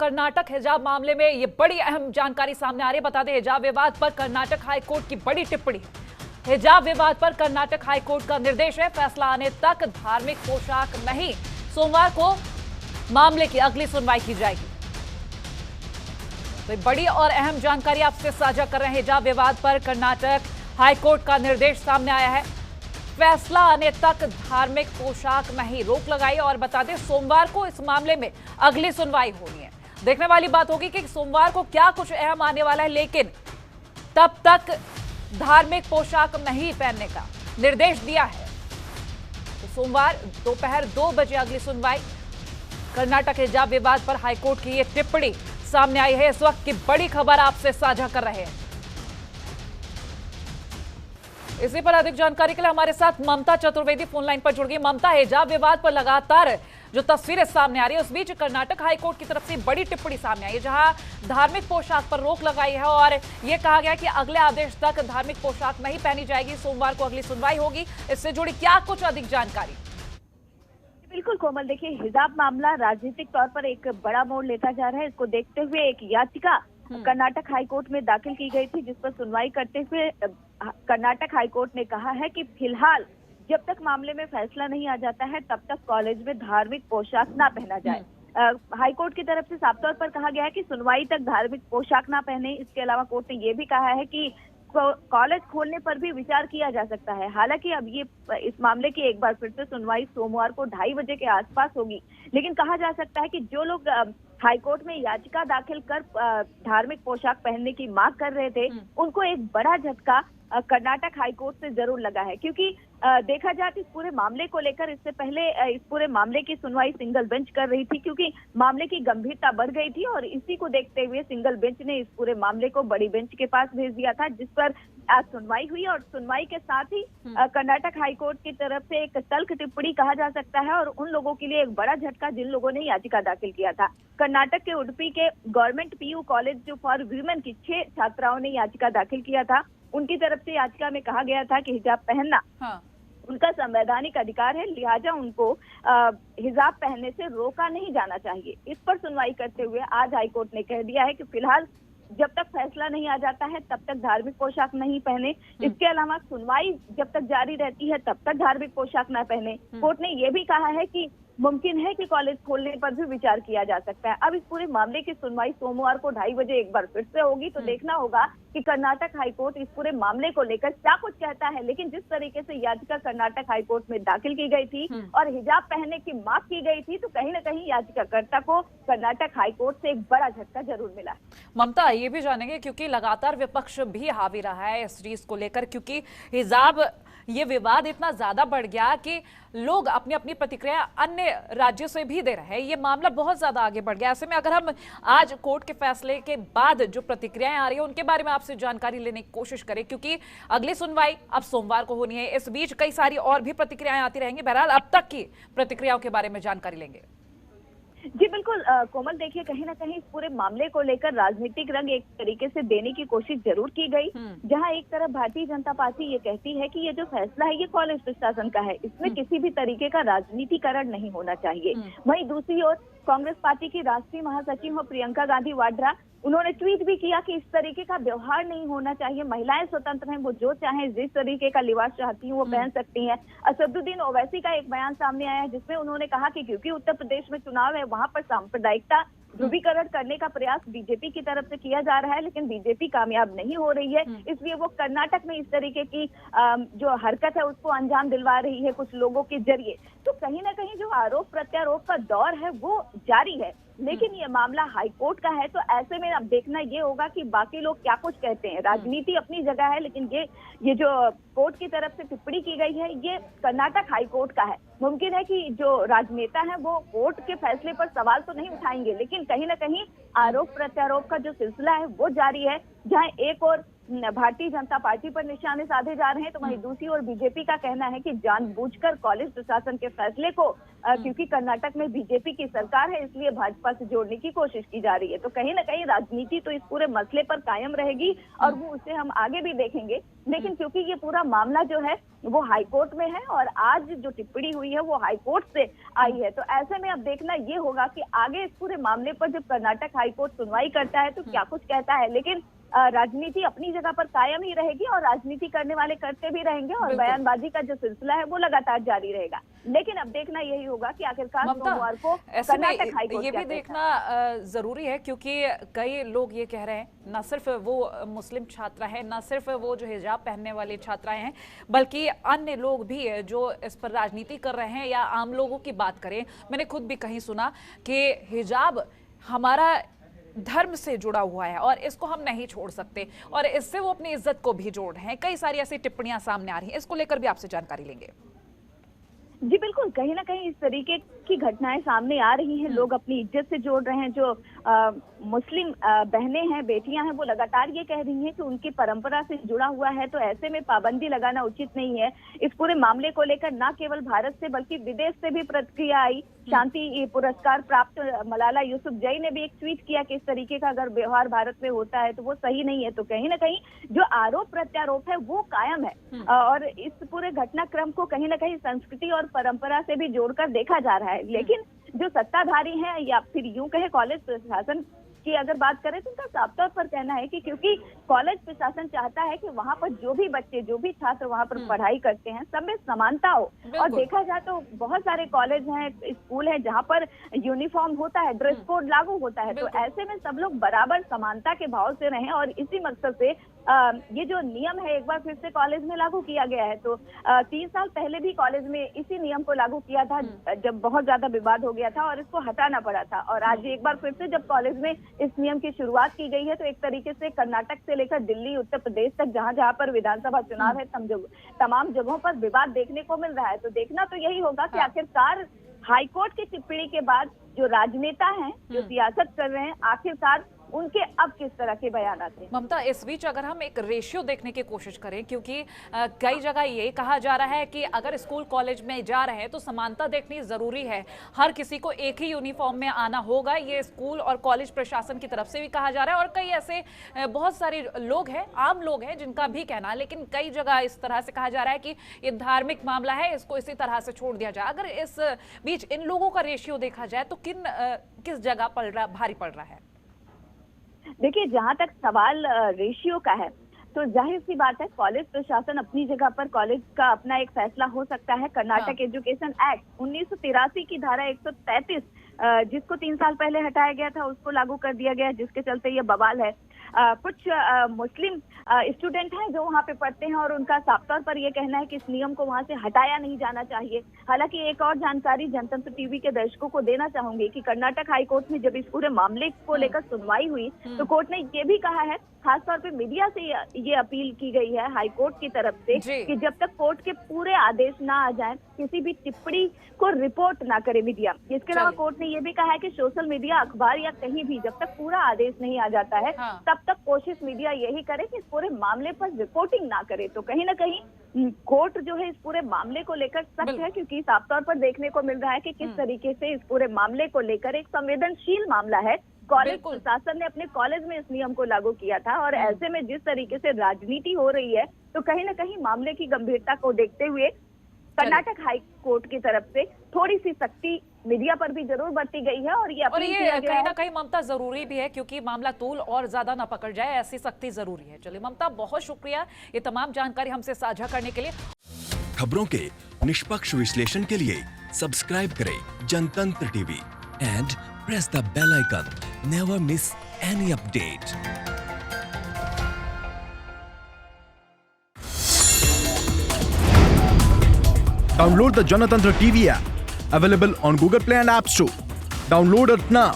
कर्नाटक हिजाब मामले में ये बड़ी अहम जानकारी सामने आ रही है। बता दें, हिजाब विवाद पर कर्नाटक हाईकोर्ट की बड़ी टिप्पणी है। हिजाब विवाद पर कर्नाटक हाईकोर्ट का निर्देश है, फैसला आने तक धार्मिक पोशाक नहीं। सोमवार को मामले की अगली सुनवाई की जाएगी। तो बड़ी और अहम जानकारी आपसे साझा कर रहे हैं। हिजाब विवाद पर कर्नाटक हाईकोर्ट का निर्देश सामने आया है, फैसला आने तक धार्मिक पोशाक नहीं, रोक लगाई। और बता दें, सोमवार को इस मामले में अगली सुनवाई होनी है। देखने वाली बात होगी कि सोमवार को क्या कुछ अहम आने वाला है, लेकिन तब तक धार्मिक पोशाक नहीं पहनने का निर्देश दिया है। तो सोमवार दोपहर 2 बजे अगली सुनवाई। कर्नाटक हिजाब विवाद पर हाईकोर्ट की यह टिप्पणी सामने आई है। इस वक्त की बड़ी खबर आपसे साझा कर रहे हैं। इसी पर अधिक जानकारी के लिए हमारे साथ ममता चतुर्वेदी फोन लाइन पर जुड़ गई। ममता, हिजाब विवाद पर लगातार जो तस्वीरें सामने आ रही है, उस बीच कर्नाटक हाईकोर्ट की तरफ से बड़ी टिप्पणी सामने आई है, जहां धार्मिक पोशाक पर रोक लगाई है और यह कहा गया कि अगले आदेश तक धार्मिक पोशाक नहीं पहनी जाएगी। सोमवार को अगली सुनवाई होगी। इससे जुड़ी क्या कुछ अधिक जानकारी? बिल्कुल कोमल, देखिए, हिजाब मामला राजनीतिक तौर पर एक बड़ा मोड़ लेता जा रहा है। इसको देखते हुए एक याचिका कर्नाटक हाईकोर्ट में दाखिल की गई थी, जिस पर सुनवाई करते हुए कर्नाटक हाईकोर्ट ने कहा है कि फिलहाल जब तक मामले में फैसला नहीं आ जाता है, तब तक कॉलेज में धार्मिक पोशाक ना पहना जाए। हाईकोर्ट की तरफ से साफ तौर पर कहा गया है कि सुनवाई तक धार्मिक पोशाक ना पहने। इसके अलावा कोर्ट ने यह भी कहा है कि कॉलेज खोलने पर भी विचार किया जा सकता है। हालांकि अब ये इस मामले की एक बार फिर से सुनवाई सोमवार को 2:30 बजे के आसपास होगी, लेकिन कहा जा सकता है कि जो लोग हाईकोर्ट में याचिका दाखिल कर धार्मिक पोशाक पहनने की मांग कर रहे थे, उनको एक बड़ा झटका कर्नाटक हाईकोर्ट से जरूर लगा है। क्योंकि देखा जाए तो इस पूरे मामले को लेकर इससे पहले इस पूरे मामले की सुनवाई सिंगल बेंच कर रही थी, क्योंकि मामले की गंभीरता बढ़ गई थी और इसी को देखते हुए सिंगल बेंच ने इस पूरे मामले को बड़ी बेंच के पास भेज दिया था, जिस पर आज सुनवाई हुई। और सुनवाई के साथ ही कर्नाटक हाईकोर्ट की तरफ से एक तल्ख टिप्पणी कहा जा सकता है और उन लोगों के लिए एक बड़ा झटका जिन लोगों ने याचिका दाखिल किया था। कर्नाटक के उडुपी के गवर्नमेंट पीयू कॉलेज जो फॉर वीमेन की 6 छात्राओं ने याचिका दाखिल किया था। उनकी तरफ से याचिका में कहा गया था कि हिजाब पहनना उनका संवैधानिक अधिकार है, लिहाजा उनको हिजाब पहनने से रोका नहीं जाना चाहिए। इस पर सुनवाई करते हुए आज हाईकोर्ट ने कह दिया है कि फिलहाल जब तक फैसला नहीं आ जाता है, तब तक धार्मिक पोशाक नहीं पहने। इसके अलावा सुनवाई जब तक जारी रहती है, तब तक धार्मिक पोशाक न पहने। कोर्ट ने यह भी कहा है कि मुमकिन है कि कॉलेज खोलने पर भी विचार किया जा सकता है। अब इस पूरे मामले की सुनवाई सोमवार को 2:30 बजे एक बार फिर से होगी, तो देखना होगा कि कर्नाटक हाईकोर्ट इस पूरे मामले को लेकर क्या कुछ कहता है। लेकिन जिस तरीके से याचिका कर्नाटक हाईकोर्ट में दाखिल की गई थी और हिजाब पहनने की मांग की गई थी, तो कहीं न कहीं याचिकाकर्ता को कर्नाटक हाईकोर्ट से एक बड़ा झटका जरूर मिला। ममता, ये भी जानेंगे क्योंकि लगातार विपक्ष भी हावी रहा है इस चीज को लेकर, क्योंकि हिजाब ये विवाद इतना ज्यादा बढ़ गया कि लोग अपनी अपनी प्रतिक्रिया अन्य राज्यों से भी दे रहे हैं। ये मामला बहुत ज्यादा आगे बढ़ गया। ऐसे में अगर हम आज कोर्ट के फैसले के बाद जो प्रतिक्रियाएं आ रही है, उनके बारे में आपसे जानकारी लेने की कोशिश करें, क्योंकि अगली सुनवाई अब सोमवार को होनी है। इस बीच कई सारी और भी प्रतिक्रियाएं आती रहेंगी। बहरहाल अब तक की प्रतिक्रियाओं के बारे में जानकारी लेंगे। जी बिल्कुल कोमल, देखिए, कहीं ना कहीं इस पूरे मामले को लेकर राजनीतिक रंग एक तरीके से देने की कोशिश जरूर की गई। जहां एक तरफ भारतीय जनता पार्टी ये कहती है कि ये जो फैसला है ये कॉलेज प्रशासन का है, इसमें किसी भी तरीके का राजनीतिकरण नहीं होना चाहिए। वहीं दूसरी ओर कांग्रेस पार्टी की राष्ट्रीय महासचिव हो प्रियंका गांधी वाड्रा, उन्होंने ट्वीट भी किया कि इस तरीके का व्यवहार नहीं होना चाहिए। महिलाएं स्वतंत्र हैं, वो जो चाहें जिस तरीके का लिबास चाहती हैं वो पहन सकती हैं। असदुद्दीन ओवैसी का एक बयान सामने आया है, जिसमें उन्होंने कहा कि क्योंकि उत्तर प्रदेश में चुनाव है, वहां पर सांप्रदायिकता ध्रुवीकरण करने का प्रयास बीजेपी की तरफ से किया जा रहा है, लेकिन बीजेपी कामयाब नहीं हो रही है। इसलिए वो कर्नाटक में इस तरीके की जो हरकत है उसको अंजाम दिलवा रही है कुछ लोगों के जरिए। तो कहीं ना कहीं जो आरोप प्रत्यारोप का दौर है वो जारी है, लेकिन ये मामला हाईकोर्ट का है, तो ऐसे में अब देखना ये होगा कि बाकी लोग क्या कुछ कहते हैं। राजनीति अपनी जगह है, लेकिन ये जो कोर्ट की तरफ से टिप्पणी की गई है, ये कर्नाटक हाईकोर्ट का है। मुमकिन है कि जो राजनेता हैं वो कोर्ट के फैसले पर सवाल तो नहीं उठाएंगे, लेकिन कहीं ना कहीं आरोप प्रत्यारोप का जो सिलसिला है वो जारी है। जहां एक और भारतीय जनता पार्टी पर निशाने साधे जा रहे हैं, तो वहीं दूसरी ओर बीजेपी का कहना है कि जानबूझकर कॉलेज प्रशासन के फैसले को क्योंकि कर्नाटक में बीजेपी की सरकार है इसलिए भाजपा से जोड़ने की कोशिश की जा रही है। तो कहीं ना कहीं राजनीति तो इस पूरे मसले पर कायम रहेगी और वो उसे हम आगे भी देखेंगे, लेकिन क्योंकि ये पूरा मामला जो है वो हाईकोर्ट में है और आज जो टिप्पणी हुई है वो हाईकोर्ट से आई है, तो ऐसे में अब देखना ये होगा कि आगे इस पूरे मामले पर जब कर्नाटक हाईकोर्ट सुनवाई करता है तो क्या कुछ कहता है। लेकिन राजनीति अपनी जगह पर कायम ही रहेगी और राजनीति करने वाले करते भी रहेंगे और बयानबाजी का जो सिलसिला है वो लगातार जारी रहेगा। लेकिन अब देखना यही होगा कि आखिरकार सोमवार को कर्नाटक हाईकोर्ट ये भी देखना जरूरी है, क्योंकि कई लोग ये कह रहे हैं न सिर्फ वो मुस्लिम छात्रा है, न सिर्फ वो जो हिजाब पहनने वाली छात्राएं हैं, बल्कि अन्य लोग भी जो इस पर राजनीति कर रहे हैं या आम लोगों की बात करें। मैंने खुद भी कहीं सुना कि हिजाब हमारा धर्म से जुड़ा हुआ है और इसको हम नहीं छोड़ सकते, और इससे वो अपनी इज्जत को भी जोड़ रहे हैं। कई सारी ऐसी टिप्पणियां सामने आ रही हैं, इसको लेकर भी आपसे जानकारी लेंगे। जी बिल्कुल, कहीं ना कहीं इस तरीके की घटनाएं सामने आ रही हैं, लोग अपनी इज्जत से जोड़ रहे हैं। जो मुस्लिम बहनें हैं, बेटियां हैं, वो लगातार ये कह रही हैं कि उनकी परंपरा से जुड़ा हुआ है, तो ऐसे में पाबंदी लगाना उचित नहीं है। इस पूरे मामले को लेकर न केवल भारत से बल्कि विदेश से भी प्रतिक्रिया आई। शांति पुरस्कार प्राप्त मलाला यूसुफजई ने भी एक ट्वीट किया कि इस तरीके का अगर व्यवहार भारत में होता है तो वो सही नहीं है। तो कहीं ना कहीं जो आरोप प्रत्यारोप है वो कायम है और इस पूरे घटनाक्रम को कहीं ना कहीं संस्कृति और परंपरा से भी जोड़कर देखा जा रहा है। लेकिन जो सत्ताधारी हैं या फिर यूं कहे कॉलेज प्रशासन की अगर बात करें तो उनका साफ तौर पर कहना है कि क्योंकि कॉलेज प्रशासन चाहता है कि वहां पर जो भी बच्चे, जो भी छात्र वहां पर पढ़ाई करते हैं सब में समानता हो। और देखा जाए तो बहुत सारे कॉलेज हैं, स्कूल हैं जहां पर यूनिफॉर्म होता है, ड्रेस कोड लागू होता है, तो ऐसे में सब लोग बराबर समानता के भाव से रहें और इसी मकसद से ये जो नियम है एक बार फिर से कॉलेज में लागू किया गया है। तो 3 साल पहले भी कॉलेज में इसी नियम को लागू किया था जब बहुत ज्यादा विवाद हो गया था और इसको हटाना पड़ा था, और आज एक बार फिर से जब कॉलेज में इस नियम की शुरुआत की गई है तो एक तरीके से कर्नाटक से लेकर दिल्ली, उत्तर प्रदेश तक जहां जहां पर विधानसभा चुनाव है तमाम जगहों पर विवाद देखने को मिल रहा है। तो देखना तो यही होगा कि आखिरकार हाईकोर्ट की टिप्पणी के बाद जो राजनेता हैं, जो सियासत कर रहे हैं, आखिरकार उनके अब किस तरह के बयान आते हैं। ममता, इस बीच अगर हम एक रेशियो देखने की कोशिश करें, क्योंकि कई जगह ये कहा जा रहा है कि अगर स्कूल कॉलेज में जा रहे हैं तो समानता देखनी जरूरी है, हर किसी को एक ही यूनिफॉर्म में आना होगा, ये स्कूल और कॉलेज प्रशासन की तरफ से भी कहा जा रहा है। और कई ऐसे बहुत सारे लोग हैं, आम लोग हैं, जिनका भी कहना है, लेकिन कई जगह इस तरह से कहा जा रहा है कि ये धार्मिक मामला है, इसको इसी तरह से छोड़ दिया जाए। अगर इस बीच इन लोगों का रेशियो देखा जाए तो किस जगह भारी पड़ रहा है? देखिए, जहां तक सवाल रेशियो का है तो जाहिर सी बात है कॉलेज प्रशासन अपनी जगह पर कॉलेज का अपना एक फैसला हो सकता है। कर्नाटक एजुकेशन एक्ट 1983 की धारा 133 जिसको 3 साल पहले हटाया गया था उसको लागू कर दिया गया, जिसके चलते ये बवाल है। कुछ मुस्लिम स्टूडेंट हैं जो वहाँ पे पढ़ते हैं और उनका साफ तौर पर ये कहना है कि इस नियम को वहाँ से हटाया नहीं जाना चाहिए। हालांकि एक और जानकारी जनतंत्र टीवी के दर्शकों को देना चाहूंगी कि कर्नाटक हाईकोर्ट में जब इस पूरे मामले को लेकर सुनवाई हुई तो कोर्ट ने ये भी कहा है, खासतौर पे मीडिया से ये अपील की गई है हाईकोर्ट की तरफ से कि जब तक कोर्ट के पूरे आदेश ना आ जाएं किसी भी टिप्पणी को रिपोर्ट ना करे मीडिया। इसके अलावा कोर्ट ने ये भी कहा है कि सोशल मीडिया, अखबार या कहीं भी जब तक पूरा आदेश नहीं आ जाता है तब तक कोशिश मीडिया यही करे कि इस पूरे मामले पर रिपोर्टिंग ना करे। तो कहीं ना कहीं कोर्ट जो है इस पूरे मामले को लेकर सख्त है, क्योंकि साफ तौर पर देखने को मिल रहा है कि किस तरीके से इस पूरे मामले को लेकर एक संवेदनशील मामला है। कॉलेज प्रशासन ने अपने कॉलेज में इस नियम को लागू किया था और ऐसे में जिस तरीके से राजनीति हो रही है तो कहीं ना कहीं मामले की गंभीरता को देखते हुए कर्नाटक हाई कोर्ट की तरफ से थोड़ी सी सख्ती मीडिया पर भी जरूर बरती गई है और ये कहीं ना कहीं ममता जरूरी भी है, क्योंकि मामला तूल और ज्यादा ना पकड़ जाए, ऐसी सख्ती जरूरी है। चलिए ममता, बहुत शुक्रिया ये तमाम जानकारी हमसे साझा करने के लिए। खबरों के निष्पक्ष विश्लेषण के लिए सब्सक्राइब करें जनतंत्र TV and press the bell icon. Never miss any update. Download the Janatantra TV app, available on Google Play and App Store. Download it now.